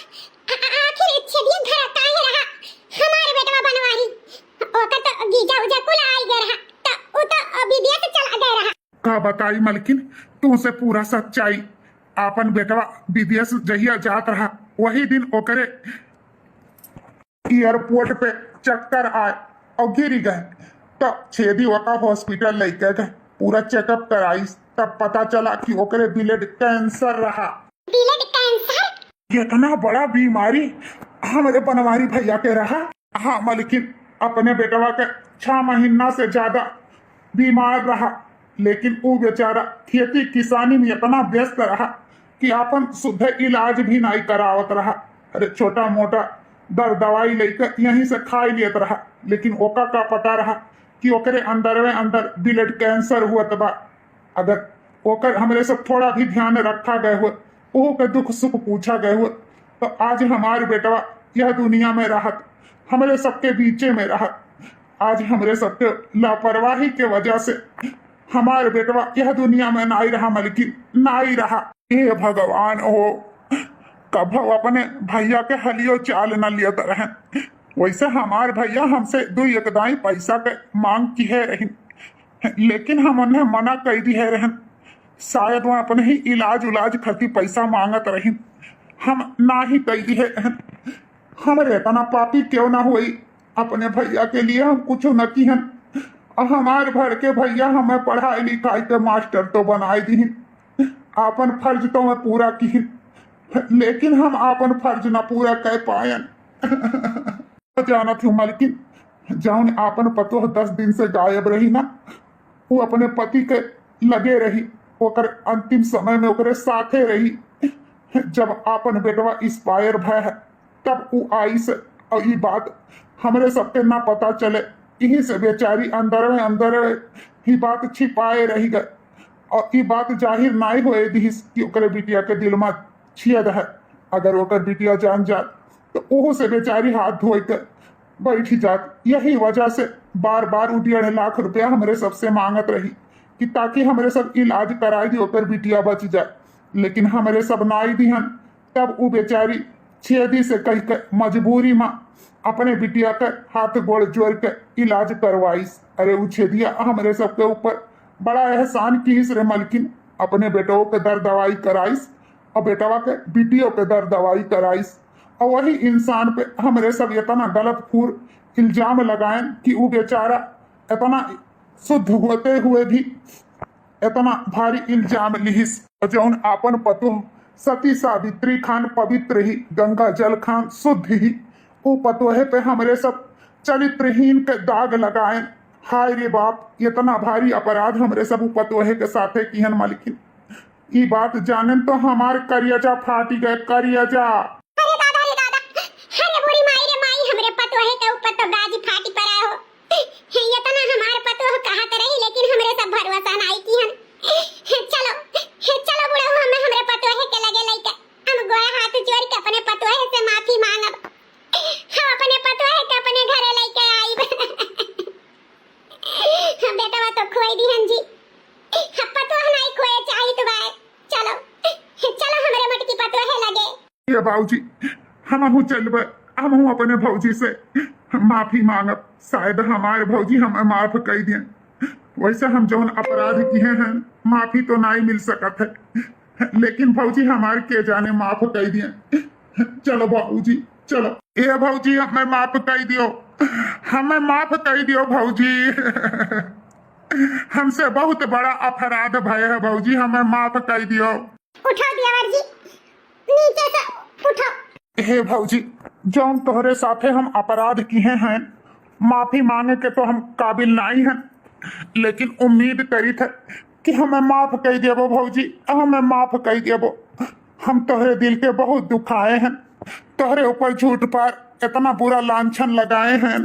आखिर छेदी घर काहे रहा? हमारे बेटवा बनवारी का बताई मलकिन तुमसे पूरा सच्चाई। आपन बेटवा विदेश जहिया जात रहा वही दिन ओकरे एयरपोर्ट पे चक्कर आए और गिर गए। तो छेदी ओका हॉस्पिटल लेके गए, पूरा चेकअप कराई, तब पता चला कि ओकरे ब्लड कैंसर रहा। Blood cancer? इतना बड़ा बीमारी हमारे बनवारी भैया के रहा। हाँ मलकिन अपने बेटवा के 6 महीना से ज्यादा बीमार रहा, लेकिन वो बेचारा खेती किसानी में इतना व्यस्त रहा कि अपन शुद्ध इलाज भी नहीं करावत रहा। अरे छोटा मोटा दर दवाई लेकर यहीं से खा लेत रहा, लेकिन ओका का पता रहा कि ओकरे अंदर में अंदर ब्लड कैंसर हुआ बा। अगर ओकर हमरे सब थोड़ा भी ध्यान रखा गए हुए, ओह के दुख सुख पूछा गए हुए, तो आज हमारे बेटवा यह दुनिया में रहत, हमरे सबके बीचे में रहत। आज हमरे सबके लापरवाही के वजह से हमारे बेटवा यह दुनिया में नहीं रहा मलकिन, नहीं रहा। हे भगवान हो, कब अपने भैया के हलियो चाल न लियत रहे। वैसे हमारे भैया हमसे 2 दाई पैसा के मांग की है रही, लेकिन हम उन्हें मना कर दी है रहन। शायद वह अपने ही इलाज उलाज खर्ची पैसा मांगत रही, हम ना ही कह दी है। हमारे इतना पापी क्यों ना हुई, अपने भैया के लिए हम कुछ न की हन। और हमारे भर के भैया हमें पढ़ाई लिखाई के मास्टर तो बनाए दी, आपन फर्ज तो मैं पूरा की, लेकिन हम आपन फर्ज न पूरा कर पायन। जाना थी मलकिन, जौन आपन पतो 10 दिन से गायब रही ना, वो अपने पति के लगे रही, ओकर अंतिम समय में ओकरे साथे रही। जब आपन बेटवा एक्सपायर भय है तब वो आई से, और ये बात हमरे सबके ना पता चले, यही से बेचारी अंदर में ही बात छिपाए रही गए। और ये बात जाहिर नहीं होए दी कि ओकरे बिटिया के दिल में छेद है। अगर ओकर बिटिया जान जात तो ओहो से बेचारी हाथ धोए कर बैठी जात। यही वजह से बार बार 1.5 लाख रुपया हमरे सबसे मांगत रही कि ताकि हमरे सब इलाज कराई दी, ओकर बिटिया बच जाए। लेकिन हमरे सब नाई दिहन, तब वो बेचारी छेदी से कह के मजबूरी में अपने बिटिया के हाथ गोड़ जोड़ के इलाज करवाईस। अरे वो छेदिया हमरे सबके ऊपर बड़ा एहसान कीस रे मलकिन, अपने बेटों के दर दवाई कराईस और बेटवा के बिटियों के दर दवाई कराईस। और वही इंसान पे हमरे सब इतना गलत फूर इल्जाम लगाएं कि वो बेचारा इतना शुद्ध होते हुए भी इतना भारी इल्जाम लिहिस। जौन आपन पतो सती सावित्री खान पवित्र ही, गंगा जल खान शुद्ध ही, वो पतोहे पे हमरे सब चरित्रहीन के दाग लगाएं। हाय रे बाप, इतना भारी अपराध हमरे सब पतोहे के साथे किहन मलकिन। ये बात जाने तो हमारे करियजा फाटी गए, करियजा। अरे दादा रे दादा, अरे बुरी माई रे माई, हमरे पतोहे के ऊपर तो गाजी फाटी पड़ा हो। इतना हमारे पतोह कहत रही, लेकिन हमरे सब भरोसा नहीं किहन। चलो चलो बुढ़ा, हम हमरे पतोहे के लगे लइका, हम गोया हाथ जोड़ के अपने पतोहे से माफी मांगब। हम अपने पतोहे के अपने घरे लेके आईब। हम बेटवा तो खोई दिहन जी, हम पतोह नहीं खोए चाहिए तो बाय। चलो चलो हमरे मटकी पतोहे लगे। ये बाबूजी हम चलबे, हम अपने भौजी से माफी मांगब, शायद हमारे भौजी हमें माफ कर दिए। वैसे हम जौन अपराध किए हैं माफी तो नहीं मिल सकत है, लेकिन भौजी हमारे के जाने माफ कर दिए। चलो बाबूजी चलो, ये भौजी हमें माफ कर दियो, हमें माफ कर दियो भौजी। हमसे बहुत बड़ा अपराध भय है भौजी, हमें माफ कर दियो। उठाओ दियावर जी, नीचे से उठाओ। हे भौजी, जौन तोहरे साथे हम अपराध किए हैं, माफी मांगे के तो हम काबिल नहीं हैं, लेकिन उम्मीद करी थे कि हमें माफ कर देबो भौजी, हमें माफ कर देबो। हम तोहरे दिल के बहुत दुखाए हैं, तोहरे ऊपर झूठ पर इतना बुरा लांछन लगाए हैं,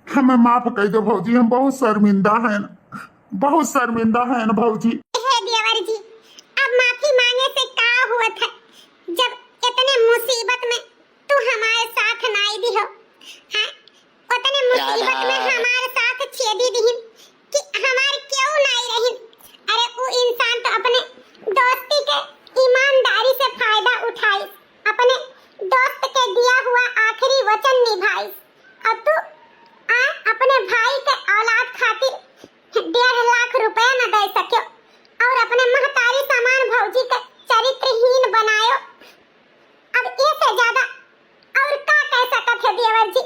हमें माफ कर दो भौजी, हम बहुत शर्मिंदा हैं, बहुत शर्मिंदा हैं भौजी। हे देवर जी, अब माफी मांगे से का हुआ था, जब इतने मुसीबत में तू हमारे साथ नहीं दी हो। हाँ, उतने मुसीबत में हमारे साथ छेदी दी कि हमारे क्यों नहीं रही। अरे वो इंसान तो अपने दोस्ती के ईमानदारी से फायदा उठाई, अपने दोस्त के दिया हुआ आखिरी वचन निभाई, और तू अपने भाई के औलाद खातिर 1.5 लाख रुपया न दे सक्यो। देवर जी,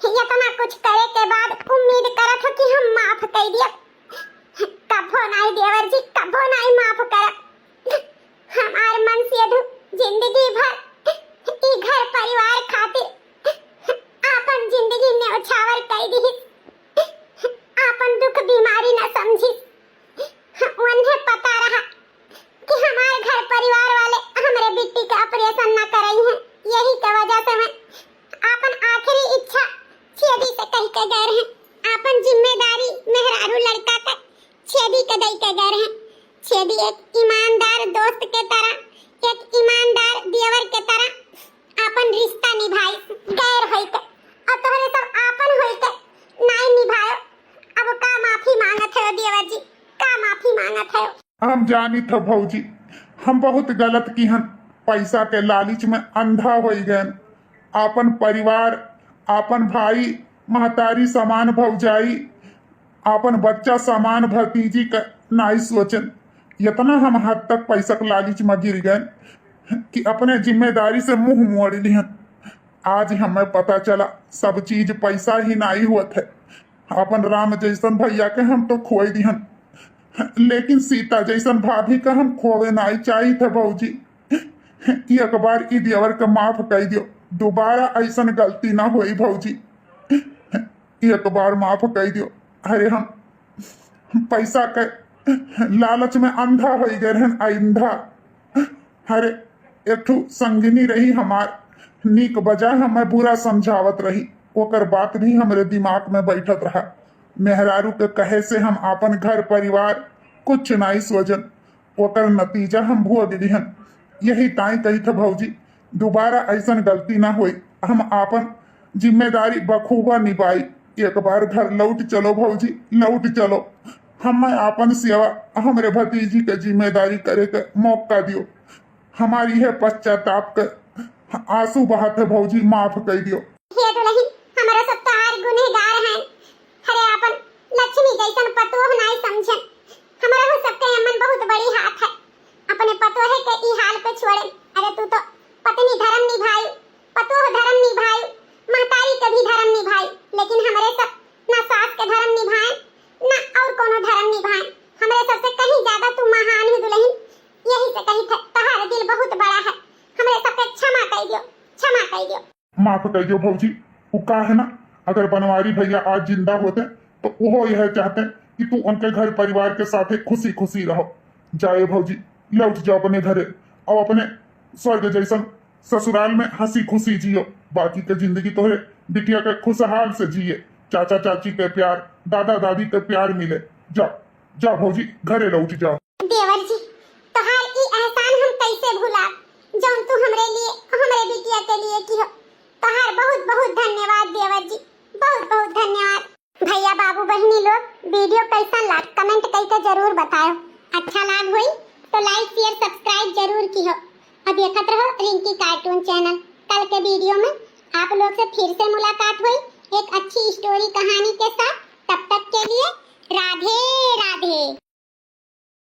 इतना कुछ करे के बाद उम्मीद करत हो कि हम माफ कर दिया। कभो नहीं देवर जी, कभो नहीं माफ कर। हमार मन से जिंदगी भर ई घर परिवार खातिर आपन जिंदगी ने उछावर कर दी। आपन दुख बीमारी न समझी। उन्हें पता रहा कि हमारे घर परिवार वाले हमारे बेटी का ऑपरेशन न कराई हैं। यही की वजह से मैं आपन आखिरी इच्छा छेदी से कह के गए हैं। आपन जिम्मेदारी मेहरारू लड़का का छेदी के दई के गए हैं। छेदी एक ईमानदार दोस्त के तरह, एक ईमानदार देवर के तरह आपन रिश्ता निभाई गैर होई के, और तोहरे सब आपन होई के नहीं निभायो। अब का माफी मांगत है देवर जी, का माफी मांगत है? हम जानी था भौजी, हम बहुत गलत की हन। पैसा के लालच में अंधा हो गए। आपन परिवार, आपन भाई महतारी समान भौजाई, आपन बच्चा समान भतीजी का नहीं सोचन। इतना हम हद तक पैसा के लालच में गिर गए कि अपने जिम्मेदारी से मुंह मोड़ लिहन। आज हमें पता चला सब चीज पैसा ही नहीं हुआ है। अपन राम जैसन भैया के हम तो खोई दिहन, लेकिन सीता जैसन भाभी का हम खोवे नहीं चाहिए थे भौजी। एक बार ई देवर के माफ कर दियो, दोबारा ऐसा गलती ना होई भौजी। एक बार माफ कर दियो। अरे हम पैसा के लालच में अंधा हो गए रहन, अंधा। अरे एक संगिनी रही हमार, नीक बजाय हमें बुरा समझावत रही, ओकर बात भी हमरे दिमाग में बैठत रहा। मेहरारू के कहे से हम अपन घर परिवार कुछ नहीं सोचन, ओकर नतीजा हम भोग दिहन। यही ताई कही था भौजी, दोबारा ऐसा गलती ना होई। हम आपन जिम्मेदारी बखूबा निभाई। एक बार घर लौट चलो भौजी, लौट चलो। हमें आपन सेवा हमरे भतीजी के जिम्मेदारी करे के मौका दियो। हमारी है पश्चाताप के आंसू बहाते भौजी, माफ कर दियो। हे दुल्हन, हमारा सब तार गुनहगार हैं। अरे आपन लक्ष्मी जैसन पतोह नहीं समझन। हमारा हो सबके अमन बहुत बड़ी हाथ है। अपने पतोह के ई हाल पे छोड़े। अरे तू तो पत्नी धर्म निभाई, पतोह धर्म निभाई, महतारी के भी धर्म निभाई, लेकिन हमारे सब ना सास के धर्म निभाए ना और कोनो धर्म निभाए। हमारे सबसे कहीं ज्यादा तू महान है दुल्हन। यही से कही थे तुम्हारा दिल बहुत बड़ा है। हमारे सबके क्षमा कर दियो, क्षमा कर दियो। माफ कर दियो भौजी। वो का है ना, अगर बनवारी भैया आज जिंदा होते तो वो यह चाहते कि तू उनके घर परिवार के साथ खुशी खुशी रहो। जाए भौजी, लौट जाओ अपने घरे और अपने स्वर्ग जैसन ससुराल में हंसी खुशी जियो। बाकी के जिंदगी तोहरे बिटिया के खुशहाल से जिए। चाचा चाची के प्यार, दादा दादी के प्यार मिले। जाओ जाओ भौजी, घरे लौट जाओ। देवर जी, तोहार ई एहसान हम कैसे भुला, जौन तू हमरे लिए, हमरे बिटिया के लिए की हो। तोहार बहुत बहुत धन्यवाद देवर जी, बहुत बहुत धन्यवाद। भैया बाबू बहनी लोग, वीडियो कैसा लगा कमेंट करके जरूर बताओ। अच्छा लाग हुई तो लाइक शेयर सब्सक्राइब जरूर की हो। अब देखत रहो रिंकी कार्टून चैनल। कल के वीडियो में आप लोग से फिर से मुलाकात हुई एक अच्छी स्टोरी कहानी के साथ। तब तक के लिए राधे